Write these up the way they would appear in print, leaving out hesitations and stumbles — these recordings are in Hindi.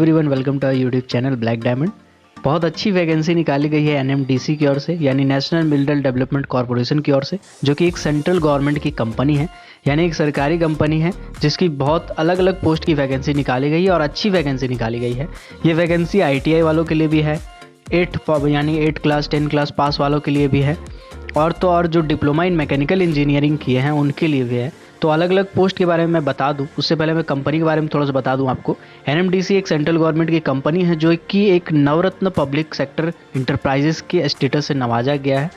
Everyone, welcome to our YouTube channel Black Diamond. बहुत अच्छी वैकेंसी निकाली गई है एनएमडीसी की ओर से, यानी नेशनल मिनरल डेवलपमेंट कॉरपोरेशन की ओर से, जो कि एक सेंट्रल गवर्नमेंट की कंपनी है, यानी एक सरकारी कंपनी है जिसकी बहुत अलग अलग पोस्ट की वैकेंसी निकाली गई है और अच्छी वैकेंसी निकाली गई है। ये वैकेंसी आईटीआई वालों के लिए भी है, 8 क्लास 10 क्लास पास वालों के लिए भी है, और तो और जो डिप्लोमा इन मैकेनिकल इंजीनियरिंग किए हैं उनके लिए भी है। तो अलग अलग पोस्ट के बारे में मैं बता दूं, उससे पहले मैं कंपनी के बारे में थोड़ा सा बता दूं आपको। एनएमडीसी एक सेंट्रल गवर्नमेंट की कंपनी है जो कि एक नवरत्न पब्लिक सेक्टर इंटरप्राइजेस के स्टेटस से नवाजा गया है,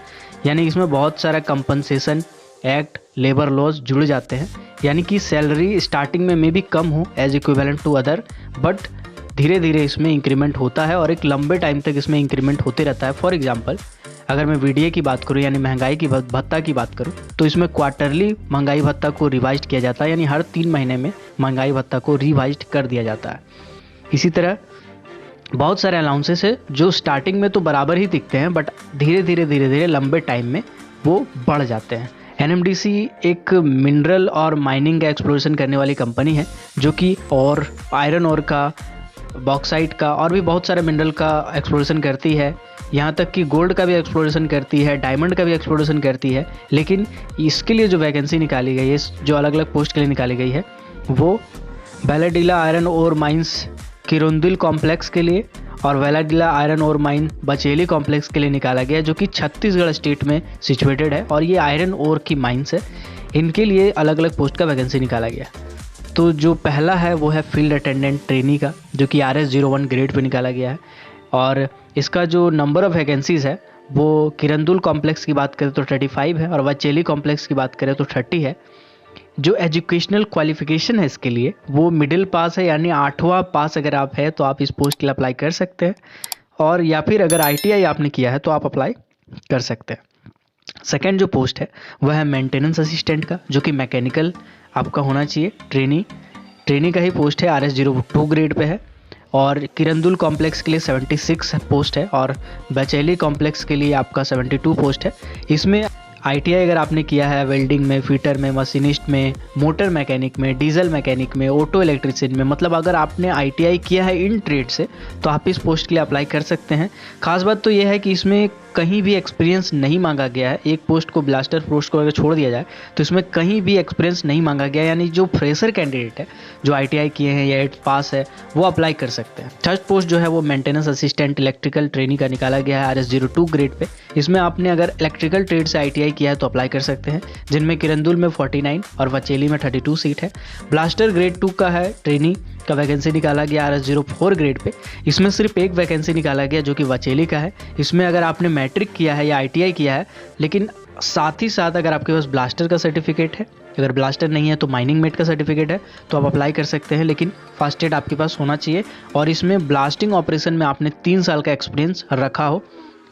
यानी इसमें बहुत सारा कंपनसेशन एक्ट, लेबर लॉज जुड़ जाते हैं, यानी कि सैलरी स्टार्टिंग में मे भी कम हो as equivalent to other, but धीरे धीरे इसमें इंक्रीमेंट होता है और एक लंबे टाइम तक इसमें इंक्रीमेंट होते रहता है। फॉर एग्जांपल, अगर मैं वीडीए की बात करूं यानी महंगाई की भत्ता की बात करूं, तो इसमें क्वार्टरली महंगाई भत्ता को रिवाइज किया जाता है, यानी हर 3 महीने में महंगाई भत्ता को रिवाइज कर दिया जाता है। इसी तरह बहुत सारे अलाउंसेस है जो स्टार्टिंग में तो बराबर ही दिखते हैं, बट धीरे धीरे लंबे टाइम में वो बढ़ जाते हैं। एनएमडीसी एक मिनरल और माइनिंग का एक्सप्लोरेशन करने वाली कंपनी है, जो कि और आयरन ओर का, बॉक्साइट का और भी बहुत सारे मिनरल का एक्सप्लोरेशन करती है, यहाँ तक कि गोल्ड का भी एक्सप्लोरेशन करती है, डायमंड का भी एक्सप्लोरेशन करती है। लेकिन इसके लिए जो वैकेंसी निकाली गई है, जो अलग अलग पोस्ट के लिए निकाली गई है, वो Bailadila iron ore mines Kirandul complex के लिए और Bailadila iron ore mine Bacheli complex के लिए निकाला गया, जो कि छत्तीसगढ़ स्टेट में सिचुएटेड है और ये आयरन ओर की माइंस है। इनके लिए अलग अलग पोस्ट का वैकेंसी निकाला गया। तो जो पहला है वो है फील्ड अटेंडेंट ट्रेनी का, जो कि RS-01 ग्रेड पे निकाला गया है, और इसका जो नंबर ऑफ वैकेंसीज़ है वो किरंदुल कॉम्प्लेक्स की बात करें तो 35 है और वचेली कॉम्प्लेक्स की बात करें तो 30 है। जो एजुकेशनल क्वालिफिकेशन है इसके लिए वो मिडिल पास है, यानी 8वां पास अगर आप है तो आप इस पोस्ट के लिए अप्लाई कर सकते हैं, और या फिर अगर ITI आपने किया है तो आप अप्लाई कर सकते हैं। सेकेंड जो पोस्ट है वह है मेंटेनेंस असिस्टेंट का, जो कि मैकेनिकल आपका होना चाहिए। ट्रेनी का ही पोस्ट है, RS-02 ग्रेड पे है, और किरंदुल कॉम्प्लेक्स के लिए 76 पोस्ट है और बचेली कॉम्प्लेक्स के लिए आपका 72 पोस्ट है। इसमें ITI अगर आपने किया है वेल्डिंग में, फिटर में, मशीनिस्ट में, मोटर मैकेनिक में, डीजल मैकेनिक में, ऑटो इलेक्ट्रिशियन में, मतलब अगर आपने ITI किया है इन ट्रेड से तो आप इस पोस्ट के लिए अप्लाई कर सकते हैं। खास बात तो यह है कि इसमें कहीं भी एक्सपीरियंस नहीं मांगा गया है। एक पोस्ट को, ब्लास्टर पोस्ट को अगर छोड़ दिया जाए तो इसमें कहीं भी एक्सपीरियंस नहीं मांगा गया, यानी जो फ्रेशर कैंडिडेट है जो ITI किए हैं या 8 पास है वो अप्लाई कर सकते हैं। थर्ड पोस्ट जो है वो मेंटेनेंस असिस्टेंट इलेक्ट्रिकल ट्रेनी का निकाला गया है, RS-02 ग्रेड पे। इसमें आपने अगर इलेक्ट्रिकल ट्रेड से ITI किया है तो अप्लाई कर सकते हैं, जिनमें किरंदुल में 49 और वचेली में 32 सीट है। ब्लास्टर ग्रेड 2 का है, ट्रेनी का वैकेंसी निकाला गया RS-04 ग्रेड पे। इसमें सिर्फ एक वैकेंसी निकाला गया जो कि वचेली का है। इसमें अगर आपने मैट्रिक किया है या ITI किया है, लेकिन साथ ही साथ अगर आपके पास ब्लास्टर का सर्टिफिकेट है, अगर ब्लास्टर नहीं है तो माइनिंग मेट का सर्टिफिकेट है, तो आप अप्लाई कर सकते हैं, लेकिन फर्स्ट एड आपके पास होना चाहिए और इसमें ब्लास्टिंग ऑपरेशन में आपने 3 साल का एक्सपीरियंस रखा हो,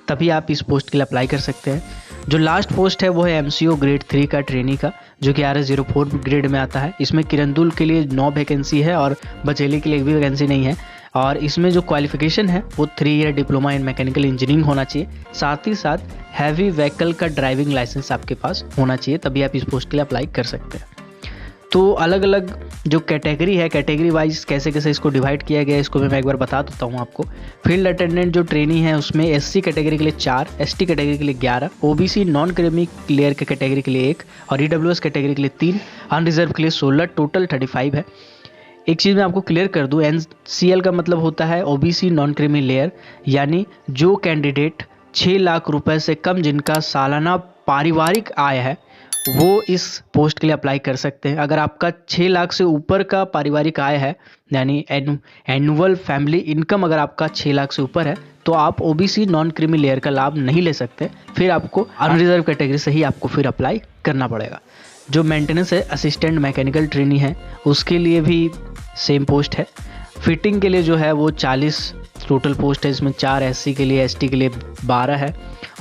तभी आप इस पोस्ट के लिए अप्लाई कर सकते हैं। जो लास्ट पोस्ट है वो है MCO ग्रेड 3 का ट्रेनी का, जो कि RS-04 ग्रेड में आता है। इसमें किरंदुल के लिए 9 वैकेंसी है और बचेली के लिए एक भी वैकेंसी नहीं है, और इसमें जो क्वालिफिकेशन है वो 3 year diploma in mechanical engineering होना चाहिए। साथ ही साथ हैवी व्हीकल का ड्राइविंग लाइसेंस आपके पास होना चाहिए, तभी आप इस पोस्ट के लिए अप्लाई कर सकते हैं। तो अलग अलग जो कैटेगरी है, कैटेगरी वाइज कैसे कैसे इसको डिवाइड किया गया है इसको मैं एक बार बता देता हूँ आपको। फील्ड अटेंडेंट जो ट्रेनी है उसमें SC कैटेगरी के लिए 4, ST कैटेगरी के लिए 11, OBC नॉन क्रीमी लेयर के कैटेगरी के लिए 1 और EWS कैटेगरी के लिए 3, अनरिजर्व के लिए 16, टोटल 35 है। एक चीज़ मैं आपको क्लियर कर दूं, NCL का मतलब होता है OBC नॉन क्रीमी लेयर, यानी जो कैंडिडेट 6 लाख रुपए से कम जिनका सालाना पारिवारिक आय है वो इस पोस्ट के लिए अप्लाई कर सकते हैं। अगर आपका 6 लाख से ऊपर का पारिवारिक आय है, यानी एनुअल फैमिली इनकम अगर आपका 6 लाख से ऊपर है, तो आप OBC नॉन क्रीमी लेयर का लाभ नहीं ले सकते, फिर आपको अनरिजर्व कैटेगरी से ही आपको फिर अप्लाई करना पड़ेगा। जो मेंटेनेंस असिस्टेंट मैकेनिकल ट्रेनी है उसके लिए भी सेम पोस्ट है। फिटिंग के लिए जो है वो 40 टोटल पोस्ट है, इसमें 4 SC के लिए, ST के लिए 12 है,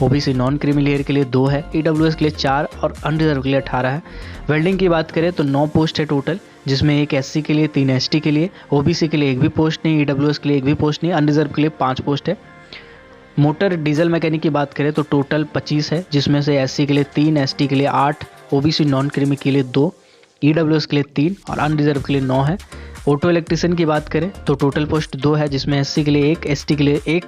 OBC नॉन क्रीमी लेयर के लिए 2 है, EWS के लिए 4 और अनरिजर्व के लिए 18 है। वेल्डिंग की बात करें तो 9 पोस्ट है टोटल, जिसमें 1 SC के लिए, 3 ST के लिए, OBC के लिए 1 भी पोस्ट नहीं, EWS के लिए 1 भी पोस्ट नहीं, अनरिजर्व के लिए 5 पोस्ट है। मोटर डीजल मैकेनिक की बात करें तो टोटल 25 है, जिसमें से SC के लिए 3, ST के लिए 8, OBC नॉन क्रीमी के लिए 2, EWS के लिए 3 और अनरिजर्व के लिए 9 है। ऑटो इलेक्ट्रीशियन की बात करें तो टोटल पोस्ट 2 है, जिसमें एससी के लिए 1, एसटी के लिए 1,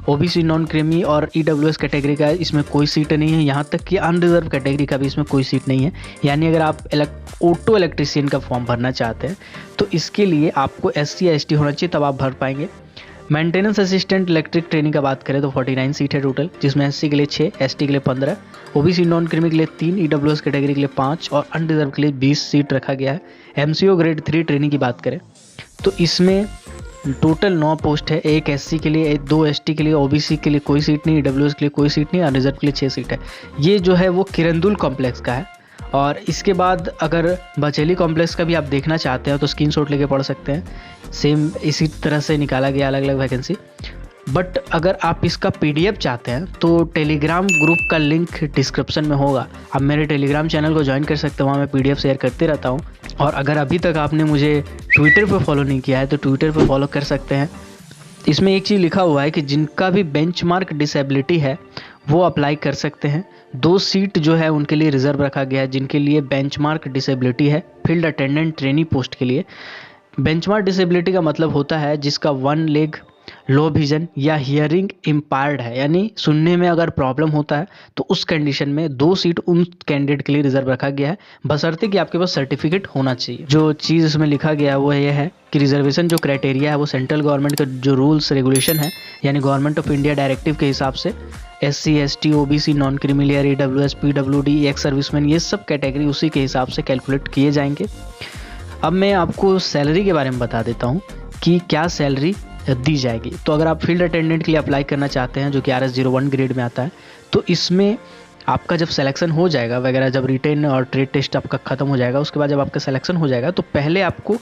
ओबीसी नॉन क्रीमी और ईडब्ल्यूएस कैटेगरी का इसमें कोई सीट नहीं है। यहाँ तक कि अनरिजर्व कैटेगरी का भी इसमें कोई सीट नहीं है। यानी अगर आप ऑटो इलेक्ट्रीशियन का फॉर्म भरना चाहते हैं तो इसके लिए आपको एससी या एसटी होना चाहिए, तब आप भर पाएंगे। मेंटेनेंस असिस्टेंट इलेक्ट्रिक ट्रेनिंग का बात करें तो 49 सीट है टोटल, जिसमें एससी के लिए 6, एसटी के लिए 15, ओबीसी नॉन क्रीमी के लिए 3, ईडब्ल्यूएस कैटेगरी के लिए 5 और अनरिजर्व के लिए 20 सीट रखा गया है। एमसीओ ग्रेड 3 ट्रेनिंग की बात करें तो इसमें टोटल 9 पोस्ट है, 1 एससी के लिए, 2 एसटी के लिए, ओबीसी के लिए कोई सीट नहीं, ईडब्ल्यूएस के लिए कोई सीट नहीं, अनरिजर्व के लिए 6 सीट है। ये जो है वो किरंदुल कॉम्प्लेक्स का है। और इसके बाद अगर बचेली कॉम्प्लेक्स का भी आप देखना चाहते हैं तो स्क्रीनशॉट लेके पढ़ सकते हैं। सेम इसी तरह से निकाला गया अलग अलग वैकेंसी। बट अगर आप इसका पीडीएफ चाहते हैं तो टेलीग्राम ग्रुप का लिंक डिस्क्रिप्शन में होगा, आप मेरे टेलीग्राम चैनल को ज्वाइन कर सकते हैं, वहाँ मैं पीडीएफ शेयर करते रहता हूँ। और अगर अभी तक आपने मुझे ट्विटर पर फॉलो नहीं किया है तो ट्विटर पर फॉलो कर सकते हैं। इसमें एक चीज़ लिखा हुआ है कि जिनका भी बेंचमार्क डिसेबिलिटी है वो अप्लाई कर सकते हैं। 2 सीट जो है उनके लिए रिजर्व रखा गया है जिनके लिए बेंचमार्क डिसेबिलिटी है, फील्ड अटेंडेंट ट्रेनी पोस्ट के लिए। बेंचमार्क डिसेबिलिटी का मतलब होता है जिसका 1 लेग, लो विजन या हियरिंग इम्पायर्ड है, यानी सुनने में अगर प्रॉब्लम होता है तो उस कंडीशन में 2 सीट उन कैंडिडेट के लिए रिजर्व रखा गया है, बशर्ते कि आपके पास सर्टिफिकेट होना चाहिए। जो चीज़ इसमें लिखा गया है वो ये है कि रिजर्वेशन जो क्राइटेरिया है वो सेंट्रल गवर्नमेंट का जो रूल्स रेगुलेशन है, यानी गवर्नमेंट ऑफ इंडिया डायरेक्टिव के हिसाब से SC, ST, OBC, non creamy layer, EWS, PWD, ex serviceman, ये सब कैटेगरी उसी के हिसाब से कैलकुलेट किए जाएंगे। अब मैं आपको सैलरी के बारे में बता देता हूँ कि क्या सैलरी दी जाएगी। तो अगर आप फील्ड अटेंडेंट के लिए अप्लाई करना चाहते हैं जो कि RS01 ग्रेड में आता है, तो इसमें आपका जब सिलेक्शन हो जाएगा वगैरह, जब रिटेन और ट्रेड टेस्ट आपका ख़त्म हो जाएगा, उसके बाद जब आपका सिलेक्शन हो जाएगा तो पहले आपको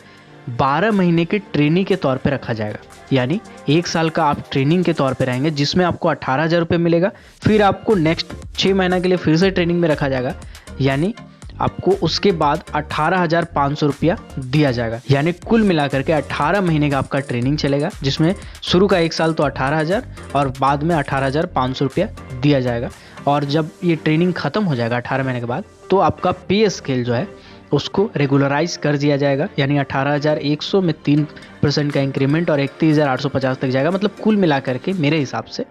12 महीने के ट्रेनिंग के तौर पे रखा जाएगा। यानी 1 साल का आप ट्रेनिंग के तौर पे रहेंगे जिसमें आपको 18,000 रुपये मिलेगा। फिर आपको नेक्स्ट 6 महीना के लिए फिर से ट्रेनिंग में रखा जाएगा, यानी आपको उसके बाद 18,500 रुपया दिया जाएगा। यानी कुल मिलाकर के 18 महीने का आपका ट्रेनिंग चलेगा, जिसमें शुरू का 1 साल तो 18,000 और बाद में 18,500 रुपया दिया जाएगा। और जब ये ट्रेनिंग ख़त्म हो जाएगा 18 महीने के बाद, तो आपका पे स्केल जो है उसको रेगुलराइज कर दिया जाएगा, यानी 18,100 में 3% का इंक्रीमेंट और 31,850 तक जाएगा। मतलब कुल मिलाकर के मेरे हिसाब से,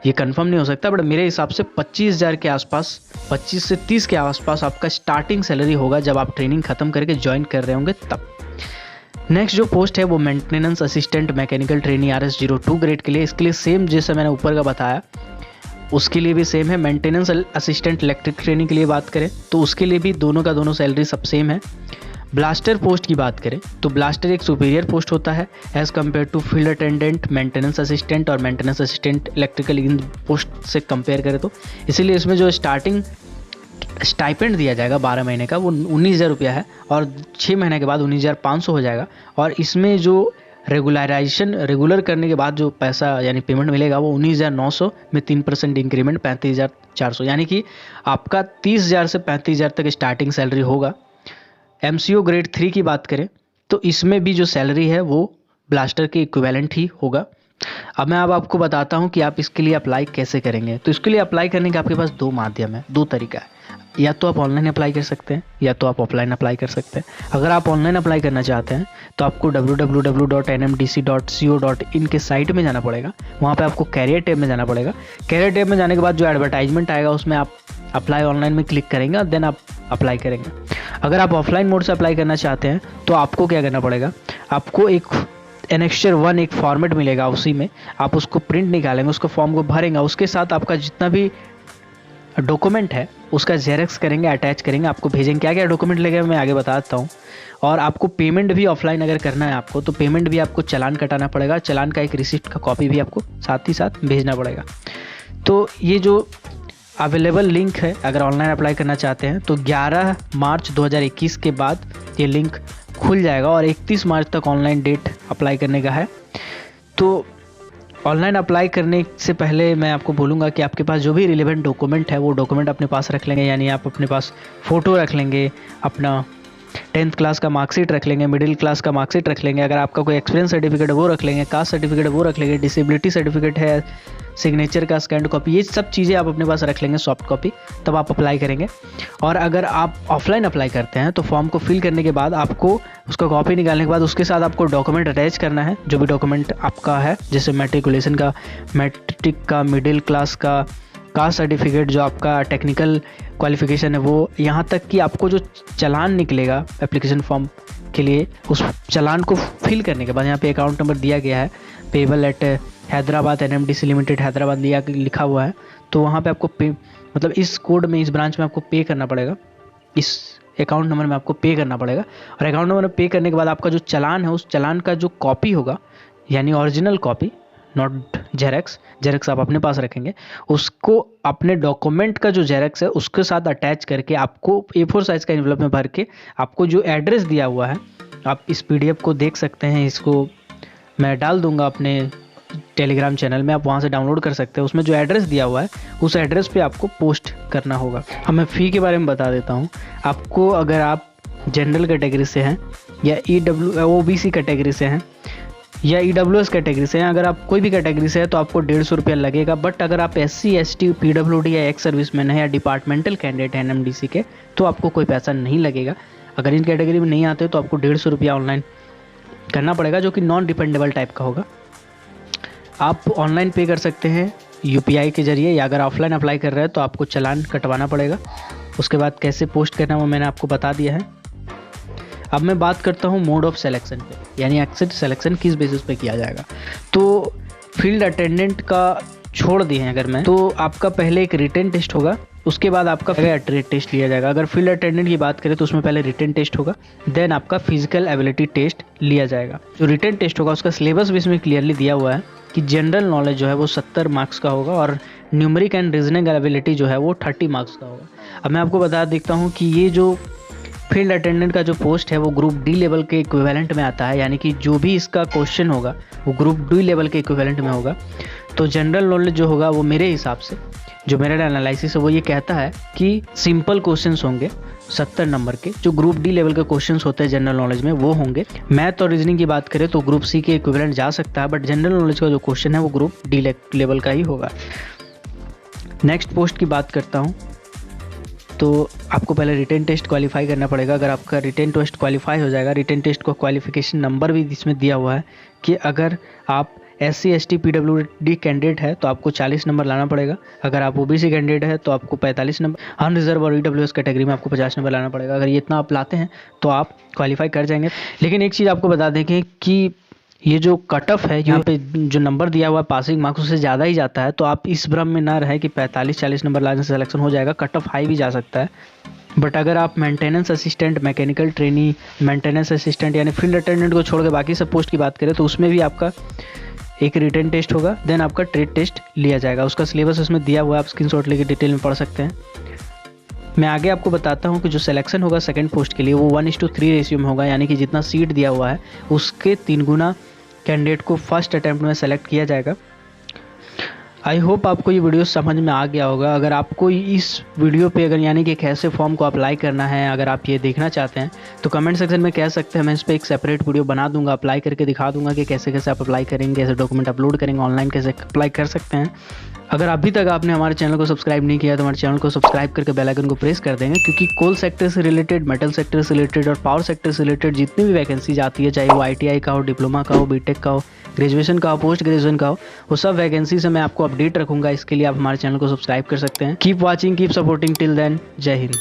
ये कंफर्म नहीं हो सकता, बट मेरे हिसाब से 25,000 के आसपास, 25 से 30 के आसपास आपका स्टार्टिंग सैलरी होगा जब आप ट्रेनिंग खत्म करके ज्वाइन कर रहे होंगे तब। नेक्स्ट जो पोस्ट है वो maintenance assistant mechanical trainee RS02 grade के लिए। इसके लिए सेम जैसे मैंने ऊपर का बताया उसके लिए भी सेम है। मेंटेनेंस असिस्टेंट इलेक्ट्रिक ट्रेनिंग के लिए बात करें तो उसके लिए भी दोनों का दोनों सैलरी सब सेम है। ब्लास्टर पोस्ट की बात करें तो ब्लास्टर एक सुपीरियर पोस्ट होता है as compare to field attendant, maintenance assistant और मेंटेनेंस असिस्टेंट इलेक्ट्रिकल इन पोस्ट से कंपेयर करें तो। इसीलिए इसमें जो स्टार्टिंग स्टाइपेंड दिया जाएगा 12 महीने का वो 19,000 रुपया है और 6 महीने के बाद 19,500 हो जाएगा। और इसमें जो रेगुलर करने के बाद जो पैसा यानी पेमेंट मिलेगा वो 19,900 में 3% इंक्रीमेंट 35,400, यानी कि आपका 30,000 से 35,000 तक स्टार्टिंग सैलरी होगा। MCO ग्रेड 3 की बात करें तो इसमें भी जो सैलरी है वो ब्लास्टर के इक्विवेलेंट ही होगा। अब मैं आपको बताता हूं कि आप इसके लिए अप्लाई कैसे करेंगे। तो इसके लिए अप्लाई करने के आपके पास 2 माध्यम है, 2 तरीका है। या तो आप ऑनलाइन अप्लाई कर सकते हैं या तो आप ऑफलाइन अप्लाई कर सकते हैं। अगर आप ऑनलाइन अप्लाई करना चाहते हैं तो आपको www.nmdc.co.in के साइट में जाना पड़ेगा। वहाँ पे आपको कैरियर टैब में जाना पड़ेगा। कैरियर टैब में जाने के बाद जो एडवर्टाइजमेंट आएगा उसमें आप अप्लाई ऑनलाइन में क्लिक करेंगे और देन आप अप्लाई करेंगे। अगर आप ऑफलाइन मोड से अप्लाई करना चाहते हैं तो आपको क्या करना पड़ेगा, आपको एक एनेक्स्चर 1 एक फॉर्मेट मिलेगा, उसी में आप उसको प्रिंट निकालेंगे, उसको फॉर्म को भरेंगे, उसके साथ आपका जितना भी डॉक्यूमेंट है उसका जेरॉक्स करेंगे, अटैच करेंगे, आपको भेजेंगे। क्या क्या डॉक्यूमेंट लगेगा मैं आगे बता देता हूँ। और आपको पेमेंट भी ऑफलाइन अगर करना है आपको तो पेमेंट भी आपको चालान कटाना पड़ेगा, चालान का एक रिसिप्ट का कॉपी भी आपको साथ ही साथ भेजना पड़ेगा। तो ये जो अवेलेबल लिंक है अगर ऑनलाइन अप्लाई करना चाहते हैं तो 11 मार्च 2021 के बाद ये लिंक खुल जाएगा और 31 मार्च तक ऑनलाइन डेट अप्लाई करने का है। तो ऑनलाइन अप्लाई करने से पहले मैं आपको बोलूँगा कि आपके पास जो भी रिलेवेंट डॉक्यूमेंट है वो डॉक्यूमेंट अपने पास रख लेंगे, यानी आप अपने पास फ़ोटो रख लेंगे, अपना 10th क्लास का मार्कशीट रख लेंगे, मिडिल क्लास का मार्कशीट रख लेंगे, अगर आपका कोई एक्सपीरियंस सर्टिफिकेट है वो रख लेंगे, कास्ट सर्टिफिकेट वो रख लेंगे, डिसेबिलिटी सर्टिफिकेट है, सिग्नेचर का स्कैंड कॉपी, ये सब चीज़ें आप अपने पास रख लेंगे सॉफ्ट कॉपी, तब आप अप्लाई करेंगे। और अगर आप ऑफलाइन अप्लाई करते हैं तो फॉर्म को फिल करने के बाद आपको उसका कॉपी निकालने के बाद उसके साथ आपको डॉक्यूमेंट अटैच करना है, जो भी डॉक्यूमेंट आपका है, जैसे मैट्रिकुलेशन का, मैट्रिक का, मिडिल क्लास का, कास्ट सर्टिफिकेट, जो आपका टेक्निकल क्वालिफिकेशन है वो, यहाँ तक कि आपको जो चालान निकलेगा एप्लीकेशन फॉर्म के लिए, उस चालान को फिल करने के बाद यहाँ पे अकाउंट नंबर दिया गया है, payable eight Hyderabad NMDC limited Hyderabad लिखा हुआ है, तो वहाँ पे आपको पे, मतलब इस कोड में, इस ब्रांच में आपको पे करना पड़ेगा, इस अकाउंट नंबर में आपको पे करना पड़ेगा। और अकाउंट नंबर में पे करने के बाद आपका जो चालान है, उस चालान का जो कॉपी होगा, यानी ओरिजिनल कॉपी, नॉट जेरक्स आप अपने पास रखेंगे, उसको अपने डॉक्यूमेंट का जो जेरक्स है उसके साथ अटैच करके आपको A4 साइज का एनवलप में भर के, आपको जो एड्रेस दिया हुआ है, आप इस PDF को देख सकते हैं, इसको मैं डाल दूंगा अपने टेलीग्राम चैनल में, आप वहाँ से डाउनलोड कर सकते हैं। उसमें जो एड्रेस दिया हुआ है उस एड्रेस पे आपको पोस्ट करना होगा। अब मैं फ़ी के बारे में बता देता हूँ आपको। अगर आप जनरल कैटेगरी से हैं या OBC कैटेगरी से हैं या EWS कैटेगरी से हैं, अगर आप कोई भी कैटेगरी से है तो आपको 150 रुपया लगेगा। बट अगर आप SC ST PWD या एक्स सर्विसमैन है या डिपार्टमेंटल कैंडिडेट है NMDC के, तो आपको कोई पैसा नहीं लगेगा। अगर इन कैटेगरी में नहीं आते तो आपको 150 रुपया ऑनलाइन करना पड़ेगा, जो कि नॉन डिपेंडेबल टाइप का होगा। आप ऑनलाइन पे कर सकते हैं UPI के जरिए, या अगर ऑफलाइन अप्लाई कर रहे हैं तो आपको चालान कटवाना पड़ेगा। उसके बाद कैसे पोस्ट करना वो मैंने आपको बता दिया है। अब मैं बात करता हूँ मोड ऑफ सिलेक्शन पे, यानी एक्सेट सिलेक्शन किस बेसिस पे किया जाएगा। तो फील्ड अटेंडेंट का छोड़ दिए हैं अगर मैं, तो आपका पहले एक रिटन टेस्ट होगा, उसके बाद आपका टेस्ट लिया जाएगा। अगर फील्ड अटेंडेंट की बात करें तो उसमें पहले रिटन टेस्ट होगा, देन आपका फिजिकल एबिलिटी टेस्ट लिया जाएगा। जो रिटन टेस्ट होगा उसका सिलेबस भी इसमें क्लियरली दिया हुआ है कि जनरल नॉलेज जो है वो 70 मार्क्स का होगा और न्यूमेरिक एंड रीजनिंग एबिलिटी जो है वो 30 मार्क्स का होगा। अब मैं आपको बता देता हूँ कि ये जो फील्ड अटेंडेंट का जो पोस्ट है वो ग्रुप D लेवल के इक्विवेलेंट में आता है, यानी कि जो भी इसका क्वेश्चन होगा वो ग्रुप D लेवल के इक्विवेलेंट में होगा। तो जनरल नॉलेज जो होगा वो मेरे हिसाब से, जो मेरा एनालिसिस है वो ये कहता है कि सिंपल क्वेश्चंस होंगे 70 नंबर के, जो ग्रुप D लेवल के क्वेश्चंस होते हैं जनरल नॉलेज में वो होंगे। मैथ और रीजनिंग की बात करें तो ग्रुप C के इक्विवेलेंट जा सकता है, बट जनरल नॉलेज का जो क्वेश्चन है वो ग्रुप D लेवल का ही होगा। नेक्स्ट पोस्ट की बात करता हूँ, तो आपको पहले रिटन टेस्ट क्वालिफाई करना पड़ेगा। अगर आपका रिटन टेस्ट क्वालिफाई हो जाएगा, रिटन टेस्ट को क्वालिफिकेशन नंबर भी इसमें दिया हुआ है कि अगर आप SC ST PWD कैंडिडेट है तो आपको 40 नंबर लाना पड़ेगा, अगर आप OBC कैंडिडेट है तो आपको 45 नंबर, अनरिजर्व और EWS कैटेगरी में आपको 50 नंबर लाना पड़ेगा। अगर ये इतना आप लाते हैं तो आप क्वालिफाई कर जाएंगे। लेकिन एक चीज़ आपको बता दें कि ये जो कट ऑफ है, यहाँ पे जो नंबर दिया हुआ है पासिंग मार्क्स उससे ज़्यादा ही जाता है, तो आप इस भ्रम में ना रहे कि 45-40 नंबर लाने से सिलेक्शन हो जाएगा। कट ऑफ हाई भी जा सकता है। बट अगर आप maintenance assistant, mechanical trainee, maintenance assistant यानी फील्ड अटेंडेंट को छोड़ के बाकी सब पोस्ट की बात करें तो उसमें भी आपका एक रिटन टेस्ट होगा, देन आपका ट्रेड टेस्ट लिया जाएगा। उसका सिलेबस उसमें दिया हुआ है, आप स्क्रीनशॉट लेके डिटेल में पढ़ सकते हैं। मैं आगे आपको बताता हूँ कि जो सिलेक्शन होगा सेकंड पोस्ट के लिए वो 1:3 रेशियो में होगा, यानी कि जितना सीट दिया हुआ है उसके 3 गुना कैंडिडेट को फर्स्ट अटैम्प्ट में सेलेक्ट किया जाएगा। आई होप आपको ये वीडियो समझ में आ गया होगा। अगर आपको इस वीडियो पे अगर यानी कि कैसे फॉर्म को अप्लाई करना है अगर आप ये देखना चाहते हैं तो कमेंट सेक्शन में कह सकते हैं, मैं इस पर एक सेपरेट वीडियो बना दूंगा, अप्लाई करके दिखा दूंगा कि कैसे कैसे आप अप्लाई करेंगे, कैसे डॉक्यूमेंट अपलोड करेंगे, ऑनलाइन कैसे अप्लाई कर सकते हैं। अगर अभी तक आपने हमारे चैनल को सब्सक्राइब नहीं किया तो हमारे चैनल को सब्सक्राइब करके बेल आइकन को प्रेस कर देंगे, क्योंकि कोल सेक्टर से रिलेटेड, मेटल सेक्टर से रिलेटेड और पावर सेक्टर से रिलेटेड जितनी भी वैकेंसीज आती है, चाहे वो ITI का हो, डिप्लोमा का हो, BTech का हो, ग्रेजुएशन का हो, पोस्ट ग्रेजुएशन का हो, वो सब वैकेंसी से मैं आपको अपडेट रखूंगा। इसके लिए आप हमारे चैनल को सब्सक्राइब कर सकते हैं। Keep watching, keep supporting, till then, Jai Hind.